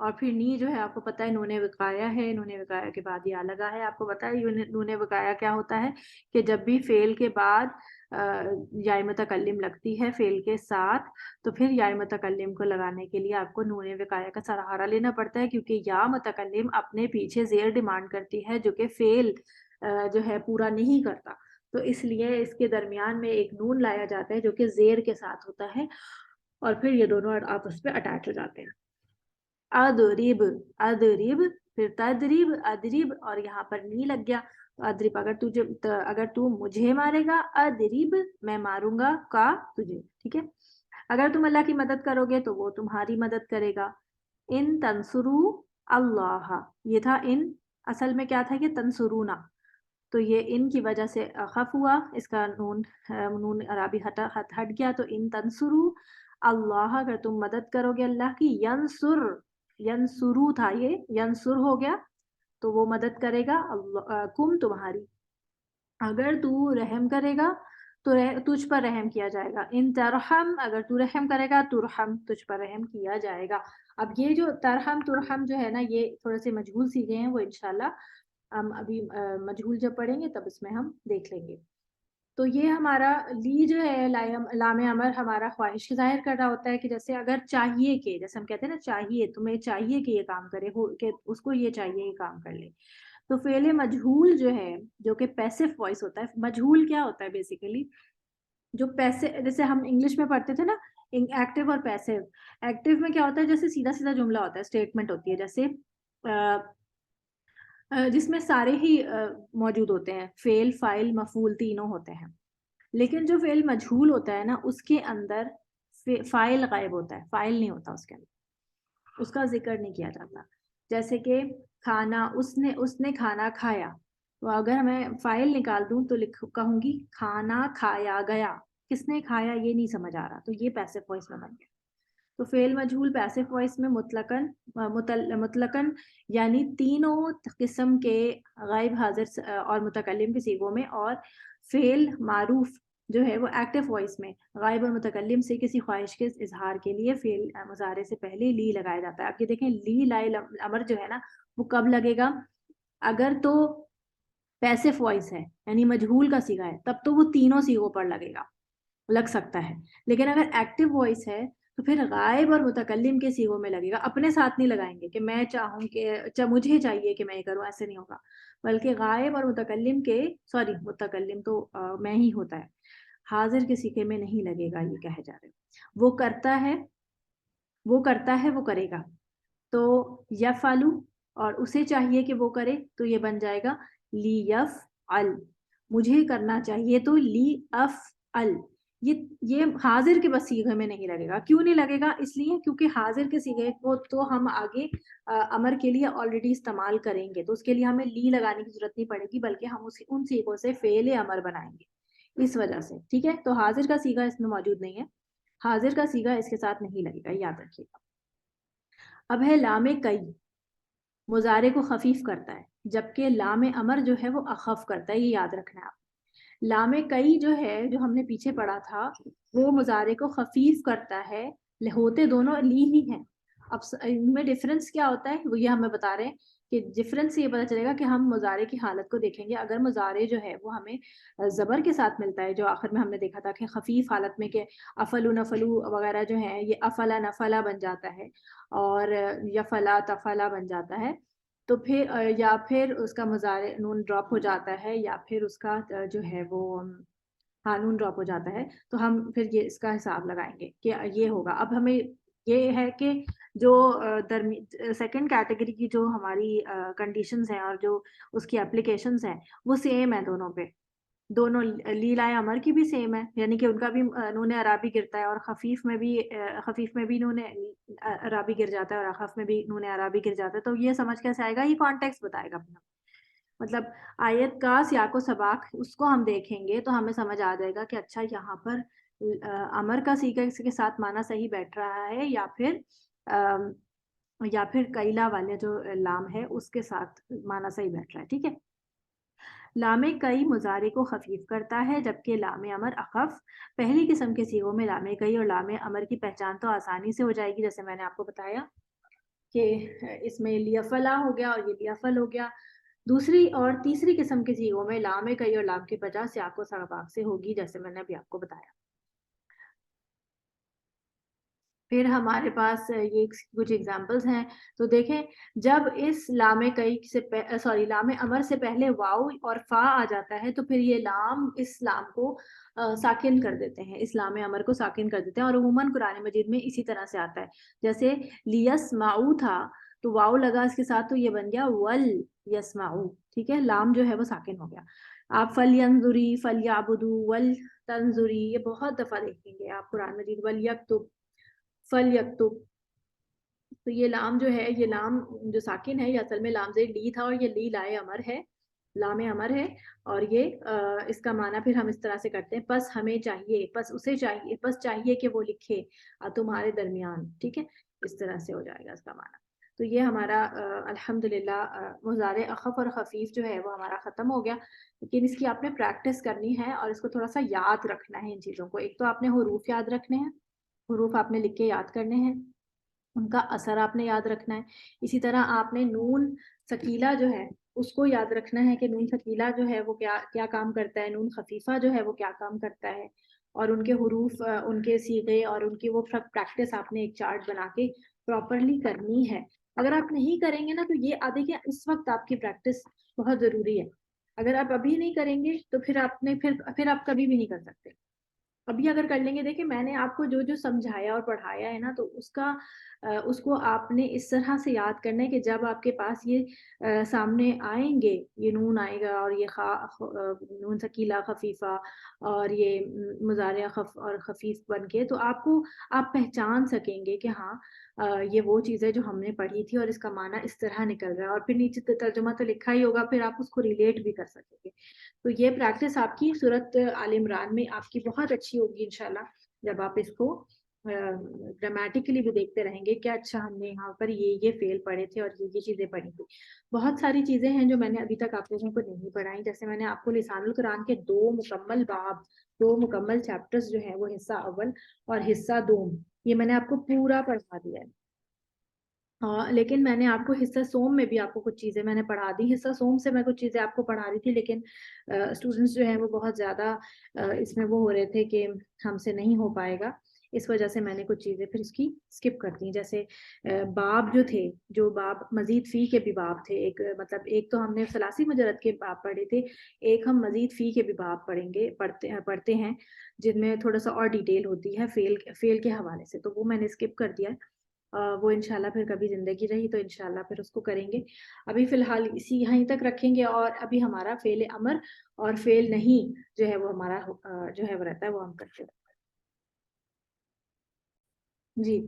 اور پھر نی جو ہے آپ کو پتہ ہے نون وقایا ہے، نون وقایا کے بعد یا لگا ہے. آپ کو پتہ ہے نون وقایا کیا ہوتا ہے کہ جب بھی فعل کے بعد یا متکلم لگتی ہے فعل کے ساتھ تو پھر یا متکلم کو لگانے کے لیے آپ کو نون وقایا کا سہارا لینا پڑتا ہے، کیونکہ یا متکلم اپنے پیچھے زیر ڈیمانڈ کرتی ہے جو کہ فعل جو ہے پورا نہیں کرتا. تو اس لیے اس کے درمیان میں ایک نون لایا جاتا ہے جو کہ زیر کے ساتھ ہوتا ہے اور پھر یہ دونوں آپس پہ اٹیچ ہو جاتے ہیں. ادریب، ادریب، پھر تدریب، ادریب، اور یہاں پر نی لگ گیا. تو ادریب اگر تو مجھے مارے گا، ادریب میں ماروں گا کا تجھے. ٹھیک ہے، اگر تم اللہ کی مدد کرو گے تو وہ تمہاری مدد کرے گا. ان تنصرو اللہ، یہ تھا ان، اصل میں کیا تھا کہ تنصرونا، تو یہ ان کی وجہ سے خف ہوا، اس کا نون عربی ہٹ گیا. تو ان تنصرو اللہ، اگر تم مدد کرو گے اللہ کی، ینصر، ینصرو تھا یہ ینصر ہو گیا، تو وہ مدد کرے گا کم تمہاری. اگر تو رحم کرے گا تو تجھ پر رحم کیا جائے گا. ان ترحم، اگر تو رحم کرے گا ترحم، تجھ پر رحم کیا جائے گا. اب یہ جو ترحم ترحم جو ہے نا، یہ تھوڑے سے مجہول سیکھے ہیں، وہ انشاءاللہ ہم ابھی مجہول جب پڑھیں گے تب اس میں ہم دیکھ لیں گے. تو یہ ہمارا لی جو ہے لام امر ہمارا خواہش کی ظاہر کر رہا ہوتا ہے کہ جیسے اگر چاہیے کہ، جیسے ہم کہتے ہیں نا چاہیے، تمہیں چاہیے کہ یہ کام کرے، کہ اس کو یہ چاہیے یہ کام کر لے. تو فعل مجہول جو ہے جو کہ پیسو وائس ہوتا ہے. مجہول کیا ہوتا ہے بیسیکلی، جو پیسے، جیسے ہم انگلش میں پڑھتے تھے نا ایکٹیو اور پیسو. ایکٹیو میں کیا ہوتا ہے، جیسے سیدھا سیدھا جملہ ہوتا ہے، اسٹیٹمنٹ ہوتی ہے، جیسے جس میں سارے ہی موجود ہوتے ہیں، فعل فاعل مفعول تینوں ہوتے ہیں. لیکن جو فعل مجہول ہوتا ہے نا، اس کے اندر فاعل غائب ہوتا ہے، فاعل نہیں ہوتا اس کے اندر، اس کا ذکر نہیں کیا جاتا. جیسے کہ کھانا، اس نے کھانا کھایا، تو اگر میں فاعل نکال دوں تو کہوں گی کھانا کھایا گیا. کس نے کھایا یہ نہیں سمجھ آ رہا، تو یہ پیسو وائس میں بن گیا. تو فعل مجہول پیسو وائس میں مطلقاً یعنی تینوں قسم کے غائب حاضر اور متکلم کے صیغوں میں، اور فعل معروف جو ہے وہ ایکٹیو وائس میں غائب اور متکلم سے کسی خواہش کے اظہار کے لیے فعل مضارع سے پہلے لی لگایا جاتا ہے. اب یہ دیکھیں لی لائل امر جو ہے نا، وہ کب لگے گا، اگر تو پیسو وائس ہے یعنی مجہول کا صیغہ ہے تب تو وہ تینوں صیغوں پر لگ سکتا ہے. لیکن اگر ایکٹیو وائس ہے تو پھر غائب اور متکلم کے صیغوں میں لگے گا. اپنے ساتھ نہیں لگائیں گے کہ میں چاہوں کہ مجھے چاہیے کہ میں یہ کروں، ایسے نہیں ہوگا، بلکہ غائب اور متکلم کے، متکلم تو میں ہی ہوتا ہے، حاضر کے صیغے میں نہیں لگے گا. یہ کہے جا رہے وہ کرتا ہے، وہ کرتا ہے، وہ کرے گا. تو یفعلو، اور اسے چاہیے کہ وہ کرے، تو یہ بن جائے گا لی یفعل. مجھے کرنا چاہیے تو لی افعل. یہ حاضر کے بس صیغے میں نہیں لگے گا. کیوں نہیں لگے گا؟ اس لیے کیونکہ حاضر کے صیغے کو تو ہم آگے امر کے لیے آلریڈی استعمال کریں گے، تو اس کے لیے ہمیں لی لگانے کی ضرورت نہیں پڑے گی، بلکہ ہم ان صیغوں سے فعل امر بنائیں گے اس وجہ سے. ٹھیک ہے، تو حاضر کا صیغہ اس میں موجود نہیں ہے، حاضر کا صیغہ اس کے ساتھ نہیں لگے گا، یاد رکھیے گا. اب ہے لام کئی، مضارع کو خفیف کرتا ہے، جبکہ لام امر جو ہے وہ اخف کرتا ہے. یہ یاد رکھنا ہے آپ. لام کئی جو ہے، جو ہم نے پیچھے پڑھا تھا، وہ مضارع کو خفیف کرتا ہے، ہوتے دونوں لی ہی ہیں. اب ان میں ڈفرنس کیا ہوتا ہے وہ یہ ہمیں بتا رہے ہیں کہ ڈفرنس یہ پتہ چلے گا کہ ہم مضارع کی حالت کو دیکھیں گے. اگر مضارع جو ہے وہ ہمیں زبر کے ساتھ ملتا ہے، جو آخر میں ہم نے دیکھا تھا کہ خفیف حالت میں کہ افلو نفلو وغیرہ جو ہے، یہ افلا نفلا بن جاتا ہے اور یفلا تفلا بن جاتا ہے، تو پھر یا پھر اس کا مضارع نون ڈراپ ہو جاتا ہے، یا پھر اس کا جو ہے وہ نون ڈراپ ہو جاتا ہے، تو ہم پھر یہ اس کا حساب لگائیں گے کہ یہ ہوگا. اب ہمیں یہ ہے کہ جو سیکنڈ کیٹیگری کی جو ہماری کنڈیشنز ہیں اور جو اس کی اپلیکیشنز ہیں وہ سیم ہیں دونوں پہ. دونوں لی لائے امر کی بھی سیم ہے، یعنی کہ ان کا بھی نون عرابی گرتا ہے، اور خفیف میں بھی نون عرابی گر جاتا ہے، اور اخف میں بھی نون عرابی گر جاتا ہے. تو یہ سمجھ کیسے آئے گا؟ یہ کانٹیکس بتائے گا اپنا، مطلب آیت کا سیاق و سباق اس کو ہم دیکھیں گے تو ہمیں سمجھ آ جائے گا کہ اچھا یہاں پر امر کا صیغہ اس کے ساتھ معنی صحیح بیٹھ رہا ہے، یا پھر قیلا والے جو لام ہے اس کے ساتھ معنی صحیح بیٹھ رہا ہے. ٹھیک ہے، لام کئی مضارع کو خفیف کرتا ہے، جبکہ لام امر اخف. پہلی قسم کے صیغوں میں لام کئی اور لام امر کی پہچان تو آسانی سے ہو جائے گی، جیسے میں نے آپ کو بتایا. کہ اس میں لیفلا ہو گیا اور یہ لیفل ہو گیا. دوسری اور تیسری قسم کے سیغوں میں لام کئی اور لام کی وجہ سیاق و سباق سے ہوگی، جیسے میں نے ابھی آپ کو بتایا. پھر ہمارے پاس یہ کچھ ایگزامپلس ہیں. تو دیکھیں جب اس لام کئی سے لام امر سے پہلے واو اور فا آ جاتا ہے تو پھر یہ لام اس لام کو ساکن کر دیتے ہیں، اس لام امر کو ساکن کر دیتے ہیں، اور عموماً قرآن مجید میں اسی طرح سے آتا ہے. جیسے لیسمعو تھا تو واو لگا اس کے ساتھ تو یہ بن گیا ول یسمعو، ٹھیک ہے، لام جو ہے وہ ساکن ہو گیا. آپ فلینظری، فلیعبدو، ول تنظری، یہ بہت دفعہ دیکھیں گے آپ قرآن مجید. ولیکتب، فلیکتب، تو یہ لام جو ہے، یہ لام جو ساکن ہے یہ اصل میں لام زید لی تھا، اور یہ لی لائے امر ہے، لام امر ہے. اور یہ اس کا معنی پھر ہم اس طرح سے کرتے ہیں، پس ہمیں چاہیے، پس اسے چاہیے، پس چاہیے کہ وہ لکھے تمہارے درمیان، ٹھیک ہے، اس طرح سے ہو جائے گا اس کا معنی. تو یہ ہمارا الحمدللہ مضارع اخف اور خفیف جو ہے وہ ہمارا ختم ہو گیا. لیکن اس کی آپ نے پریکٹس کرنی ہے اور اس کو تھوڑا سا یاد رکھنا ہے ان چیزوں کو. ایک تو آپ نے حروف یاد رکھنے ہیں، حروف آپ نے لکھ کے یاد کرنے ہیں، ان کا اثر آپ نے یاد رکھنا ہے. اسی طرح آپ نے نون ثقیلہ جو ہے اس کو یاد رکھنا ہے کہ نون ثقیلہ جو ہے وہ کیا کام کرتا ہے، نون خفیفہ جو ہے وہ کیا کام کرتا ہے، اور ان کے حروف، ان کے صیغے اور ان کی وہ پریکٹس آپ نے ایک چارٹ بنا کے پراپرلی کرنی ہے. اگر آپ نہیں کریں گے نا تو یہ دیکھیں اس وقت آپ کی پریکٹس بہت ضروری ہے. اگر آپ ابھی نہیں کریں گے تو پھر آپ کبھی بھی نہیں کر سکتے. ابھی اگر کر لیں گے، دیکھیں میں نے آپ کو جو جو سمجھایا اور پڑھایا ہے نا، تو اس کو آپ نے اس طرح سے یاد کرنا ہے کہ جب آپ کے پاس یہ سامنے آئیں گے، یہ نون آئے گا اور یہ نون ثقیلہ خفیفہ اور یہ مضارع خف اور خفیف بن کے، تو آپ پہچان سکیں گے کہ ہاں یہ وہ چیزیں جو ہم نے پڑھی تھی اور اس کا معنی اس طرح نکل رہا ہے. اور پھر نیچے ترجمہ تو لکھا ہی ہوگا، پھر آپ اس کو ریلیٹ بھی کر سکیں گے. تو یہ پریکٹس آپ کی سورت آل عمران میں آپ کی بہت اچھی ہوگی انشاءاللہ، جب آپ اس کو گرامیٹیکلی بھی دیکھتے رہیں گے کہ اچھا ہم نے یہاں پر یہ فعل پڑھے تھے اور یہ چیزیں پڑھی تھی. بہت ساری چیزیں ہیں جو میں نے ابھی تک آپ لوگوں کو نہیں پڑھائیں، جیسے میں نے آپ کو لسان القرآن کے 2 مکمل باب، 2 مکمل چیپٹرز جو ہیں وہ حصہ اول اور حصہ دوم، یہ میں نے آپ کو پورا پڑھا دیا ہے. لیکن میں نے آپ کو حصہ سوم میں بھی آپ کو کچھ چیزیں میں نے پڑھا دی. حصہ سوم سے میں کچھ چیزیں آپ کو پڑھا رہی تھی، لیکن اسٹوڈنٹس جو ہیں وہ بہت زیادہ اس میں وہ ہو رہے تھے کہ ہم سے نہیں ہو پائے گا، اس وجہ سے میں نے کچھ چیزیں پھر اس کی اسکپ کر دی. جیسے باب جو تھے، جو باب مزید فی کے بھی باب تھے، ایک تو ہم نے ثلاثی مجرد کے باب پڑھے تھے، ایک ہم مزید فی کے بھی باب پڑھتے ہیں جن میں تھوڑا سا اور ڈیٹیل ہوتی ہے فیل کے حوالے سے، تو وہ میں نے اسکپ کر دیا ہے. وہ انشاءاللہ پھر کبھی زندگی رہی تو انشاءاللہ پھر اس کو کریں گے. ابھی فی الحال یہیں تک رکھیں گے، اور ابھی ہمارا فعل امر اور فعل نہیں جو ہے وہ ہمارا جو ہے وہ رہتا ہے، وہ ہم کرتے ہیں. جی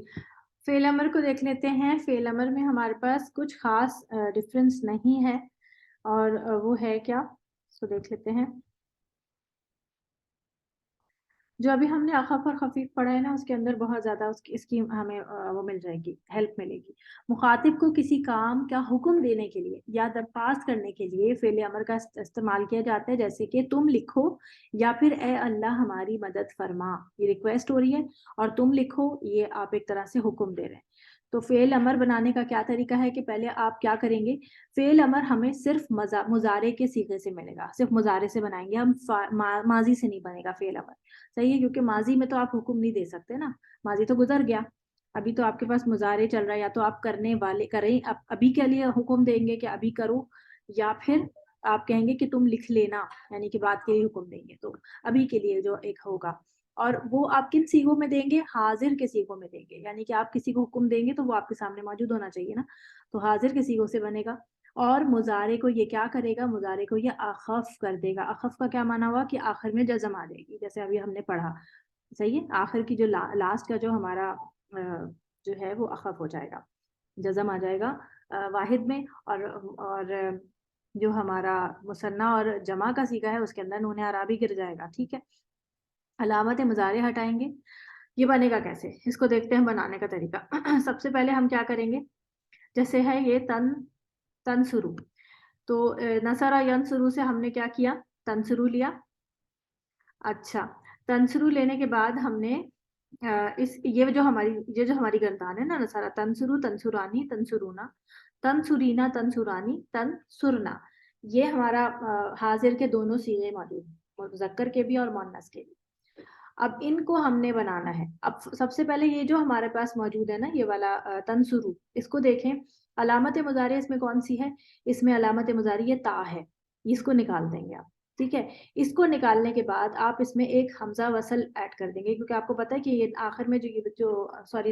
فعل امر کو دیکھ لیتے ہیں. فعل امر میں ہمارے پاس کچھ خاص ڈفرینس نہیں ہے، اور وہ ہے کیا، اس کو دیکھ لیتے ہیں. جو ابھی ہم نے اخف اور خفیف پڑھا ہے نا، اس کے اندر بہت زیادہ اس کی ہمیں وہ مل جائے گی، ہیلپ ملے گی. مخاطب کو کسی کام کا حکم دینے کے لیے یا درخواست کرنے کے لیے فعل امر کا استعمال کیا جاتا ہے، جیسے کہ تم لکھو، یا پھر اے اللہ ہماری مدد فرما، یہ ریکویسٹ ہو رہی ہے، اور تم لکھو یہ آپ ایک طرح سے حکم دے رہے ہیں. تو فعل امر بنانے کا کیا طریقہ ہے کہ پہلے آپ کیا کریں گے، فعل امر ہمیں صرف مضارع کے صیغے سے ملے گا، صرف مضارع سے بنائیں گے ہم، ماضی سے نہیں بنے گا فعل امر. صحیح ہے، کیونکہ ماضی میں تو آپ حکم نہیں دے سکتے نا، ماضی تو گزر گیا. ابھی تو آپ کے پاس مضارع چل رہا ہے، یا تو آپ کرنے والے کریں، ابھی کے لیے حکم دیں گے کہ ابھی کرو، یا پھر آپ کہیں گے کہ تم لکھ لینا، یعنی کہ بات کے لیے حکم دیں گے. تو ابھی کے لیے جو ایک ہوگا، اور وہ آپ کن سیغوں میں دیں گے، حاضر کے سیغوں میں دیں گے، یعنی کہ آپ کسی کو حکم دیں گے تو وہ آپ کے سامنے موجود ہونا چاہیے نا، تو حاضر کے سیغوں سے بنے گا. اور مضارع کو یہ کیا کرے گا، مضارع کو یہ اخف کر دے گا. اخف کا کیا معنی ہوا کہ آخر میں جزم آ جائے گی، جیسے ابھی ہم نے پڑھا. صحیح ہے، آخر کی جو لاسٹ کا جو ہمارا جو ہے وہ اخف ہو جائے گا، جزم آ جائے گا واحد میں، اور جو ہمارا مثنیٰ اور جمع کا صیغہ ہے اس کے اندر نون اعرابی گر جائے گا. ٹھیک ہے، علامت مضارع ہٹائیں گے. یہ بنے گا کیسے، اس کو دیکھتے ہیں بنانے کا طریقہ. سب سے پہلے ہم کیا کریں گے، جیسے ہے یہ تنصرو، تو نصرہ ینصرو سے ہم نے کیا کیا، تنصرو لیا. اچھا، تنصرو لینے کے بعد ہم نے یہ جو ہماری گردان ہے نا نصارہ، تنسرو تنسرانی تنسرونا تنسرینا تنسرانی تنسرنا، یہ ہمارا حاضر کے دونوں صیغے موجود ہیں، مذکر کے بھی اور مؤنث کے بھی۔ اب ان کو ہم نے بنانا ہے۔ اب سب سے پہلے یہ جو ہمارے پاس موجود ہے نا یہ والا تنسرو، اس کو دیکھیں، علامت مضارع اس میں کون سی ہے؟ اس میں علامت مضارع یہ تا ہے، اس کو نکال دیں گے آپ، ٹھیک ہے۔ اس کو نکالنے کے بعد آپ اس میں ایک حمزہ وصل ایڈ کر دیں گے، کیونکہ آپ کو پتہ ہے کہ یہ آخر میں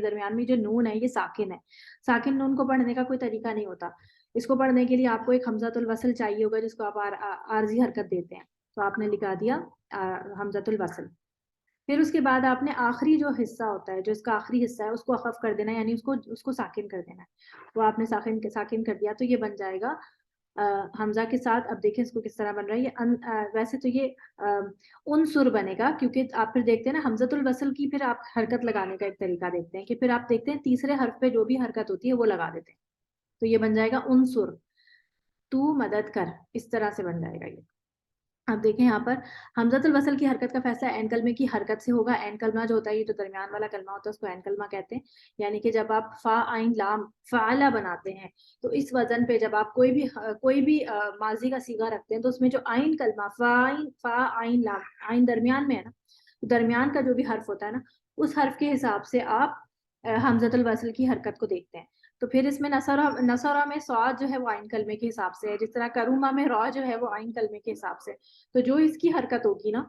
درمیان میں جو نون ہے یہ ساکن ہے، ساکن نون کو پڑھنے کا کوئی طریقہ نہیں ہوتا، اس کو پڑھنے کے لیے آپ کو ایک حمزۃ الوصل چاہیے ہوگا، جس کو آپ عارضی حرکت دیتے ہیں، تو آپ نے لکھا دیا حمزۃ الوصل۔ پھر اس کے بعد آپ نے آخری جو حصہ ہوتا ہے، جو اس کا آخری حصہ ہے، اس کو اخف کر دینا ہے، یعنی اس کو ساکن کر دینا ہے، وہ آپ نے ساکن کر دیا، تو یہ بن جائے گا حمزہ کے ساتھ۔ اب دیکھیں اس کو کس طرح بن رہا ہے، یہ ویسے تو یہ انصر بنے گا، کیونکہ آپ پھر دیکھتے ہیں نا حمزۃ الوصل کی پھر آپ حرکت لگانے کا ایک طریقہ دیکھتے ہیں، کہ پھر آپ دیکھتے ہیں تیسرے حرف پہ جو بھی حرکت ہوتی ہے وہ لگا دیتے ہیں، تو یہ بن جائے گا انصر، تو مدد کر، اس طرح سے بن جائے گا یہ۔ اب دیکھیں یہاں پر حمزۃ الوصل کی حرکت کا فیصلہ عین کلمے کی حرکت سے ہوگا۔ عین کلمہ جو ہوتا ہے، یہ جو درمیان والا کلمہ ہوتا ہے، اس کو عین کلمہ کہتے ہیں، یعنی کہ جب آپ فا عین لام فعلہ بناتے ہیں، تو اس وزن پہ جب آپ کوئی بھی ماضی کا صیغہ رکھتے ہیں، تو اس میں جو عین کلمہ فا عین لام، عین درمیان میں ہے نا، درمیان کا جو بھی حرف ہوتا ہے نا، اس حرف کے حساب سے آپ حمزۃ الوصل کی حرکت کو دیکھتے ہیں۔ تو پھر اس میں نصرہ میں صاد جو ہے وہ عین کلمے کے حساب سے ہے، جس طرح کرومہ میں را جو ہے وہ عین کلمے کے حساب سے، تو جو اس کی حرکت ہوگی نا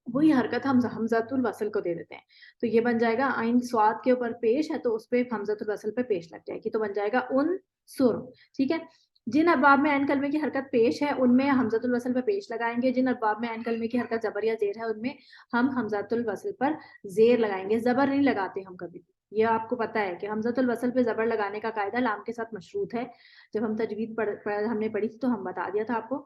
وہی حرکت ہم حمزۃ الوصل کو دے دیتے ہیں، تو یہ بن جائے گا عین صاد کے اوپر پیش ہے تو اس پہ حمزۃ الوصل پہ پیش لگ جائے گی، تو بن جائے گا ان سر، ٹھیک ہے۔ جن ابواب میں عین کلمے کی حرکت پیش ہے ان میں حمزۃ الوصل پہ پیش لگائیں گے، جن ابواب میں عین کلمے کی حرکت زبر یا زیر ہے ان میں ہم حمزۃ الوصل پر زیر لگائیں گے، زبر نہیں لگاتے ہم کبھی بھی، یہ آپ کو پتا ہے کہ حمزۃ الوصل پہ زبر لگانے کا قاعدہ لام کے ساتھ مشروط ہے، جب ہم تجوید ہم نے پڑھی تھی تو ہم بتا دیا تھا آپ کو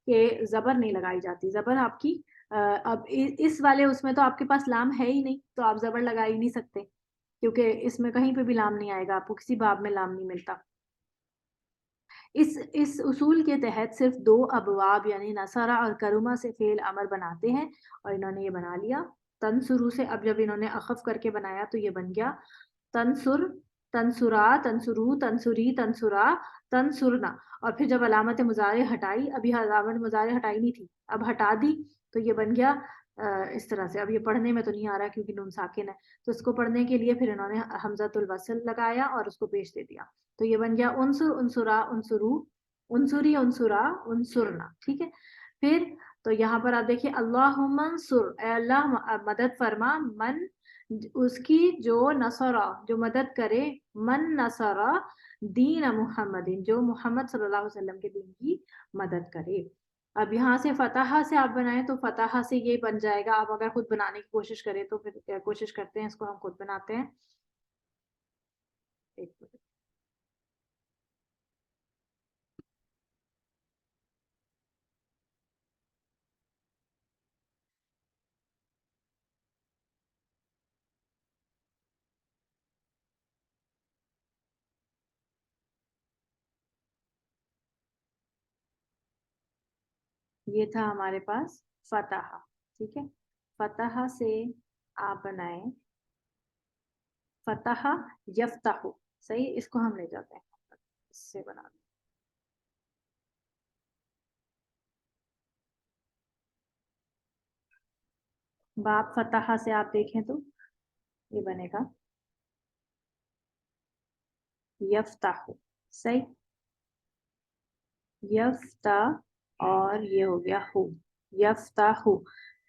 کہ زبر نہیں لگائی جاتی، زبر آپ کی اب اس والے اس میں تو آپ کے پاس لام ہے ہی نہیں، تو آپ زبر لگا ہی نہیں سکتے، کیونکہ اس میں کہیں پہ بھی لام نہیں آئے گا، آپ کو کسی باب میں لام نہیں ملتا۔ اس اصول کے تحت صرف دو ابواب یعنی نصرہ اور کرما سے فعل امر بناتے ہیں، اور انہوں نے یہ بنا لیا تنسرو سے۔ اب جب انہوں نے اخف کر کے بنایا تو یہ بن گیا تنسر، تنسرا، تنسرو، تنسری، تنسرا، تنسرنا، اور پھر جب علامت مضارع ہٹائی، ابھی علامت مضارع ہٹائی نہیں تھی، اب ہٹا دی، تو یہ بن گیا اس طرح سے۔ اب یہ پڑھنے میں تو نہیں آ رہا کیونکہ نون ساکن ہے، تو اس کو پڑھنے کے لیے پھر انہوں نے حمزۃ الوصل لگایا اور اس کو پیش دے دیا، تو یہ بن گیا انصر، انصرا، انصرو، انصری، انصرا، انصرنا، ٹھیک ہے۔ پھر تو یہاں پر آپ دیکھیے اللہم انصر، اے اللہ مدد فرما، من اس کی جو نصرہ جو مدد کرے، من نصرہ دین محمد جو محمد صلی اللہ علیہ وسلم کے دین کی مدد کرے۔ اب یہاں سے فتح سے آپ بنائیں تو فتح سے یہ بن جائے گا، آپ اگر خود بنانے کی کوشش کریں تو پھر کوشش کرتے ہیں، اس کو ہم خود بناتے ہیں، ایک منٹ۔ یہ تھا ہمارے پاس فتح، ٹھیک ہے۔ فتح سے آپ بنائیں فتح یفتح، صحیح، اس کو ہم لے جاتے ہیں، اس سے بنا دیں باب فتح سے آپ دیکھیں تو یہ بنے گا یفتح، صحیح، یفتح، اور یہ ہو گیا ہو، یفتح۔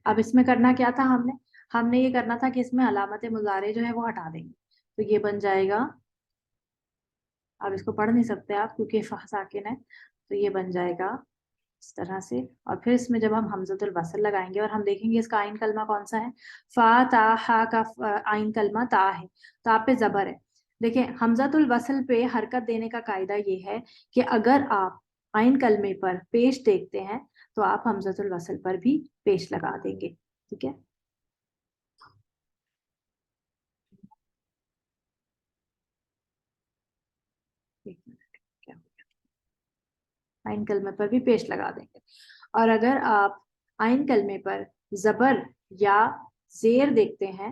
اب اس میں کرنا کیا تھا ہم نے یہ کرنا تھا کہ اس میں علامت مضارع جو ہے وہ ہٹا دیں گے، تو یہ بن جائے گا، اب اس کو پڑھ نہیں سکتے آپ کیونکہ فا ساکن ہے، تو یہ بن جائے گا اس طرح سے، اور پھر اس میں جب ہم حمزۃ الوصل لگائیں گے اور ہم دیکھیں گے اس کا عین کلمہ کون سا ہے، فا تا ہا کا عین کلمہ تا ہے، تا پہ زبر ہے۔ دیکھیں حمزۃ الوصل پہ حرکت دینے کا قاعدہ یہ ہے کہ اگر آپ عین کلمے پر پیش دیکھتے ہیں تو آپ حمزۃ الوصل پر بھی پیش لگا دیں گے، ٹھیک ہے۔ ایک منٹ، کیا ہو گیا؟ عین کلمے پر بھی پیش لگا دیں گے، اور اگر آپ عین کلمے پر زبر یا زیر دیکھتے ہیں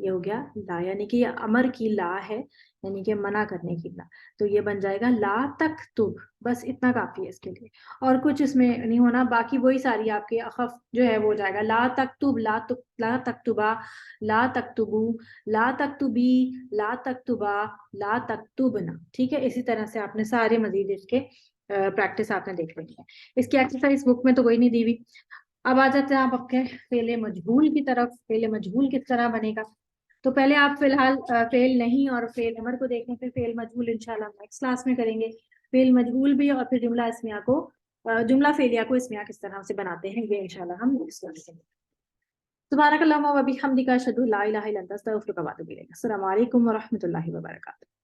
یہ ہو گیا لا، یعنی کہ یہ امر کی لا ہے، یعنی کہ منع کرنے کی لا، تو یہ بن جائے گا لا تکتب، بس اتنا کافی ہے اس کے لیے، اور کچھ اس میں نہیں ہونا، باقی وہی ساری آپ کے اخف جو ہے وہ ہو جائے گا لا تکتب، لا تکتبا، لا تکتبو، لا تکتبی، لا تکتبا، لا تکتبنا، ٹھیک ہے. اسی طرح سے آپ نے سارے مزید اس کے پریکٹس آپ نے دیکھ لینی ہے. اس کی ایکسرسائز بک میں تو کوئی نہیں دی ہوئی. اب آ جاتے ہیں آپ اپنے فعل مجہول کی طرف. فعل مجہول کس طرح بنے گا؟ تو پہلے آپ فی الحال فعل نہیں اور فعل امر کو دیکھیں، پھر فعل مجہول انشاءاللہ نیکسٹ کلاس میں کریں گے. فعل مجہول بھی اور پھر جملہ اسمیہ کو، جملہ فعلیہ کو اسمیہ کس طرح سے بناتے ہیں، یہ انشاءاللہ ہم نیکسٹ کلاس میں. سبحانک اللہم و بحمدک، اشہد ان لا الہ الا انت، استغفرک و اتوب الیک. السلام علیکم و رحمۃ اللہ وبرکاتہ.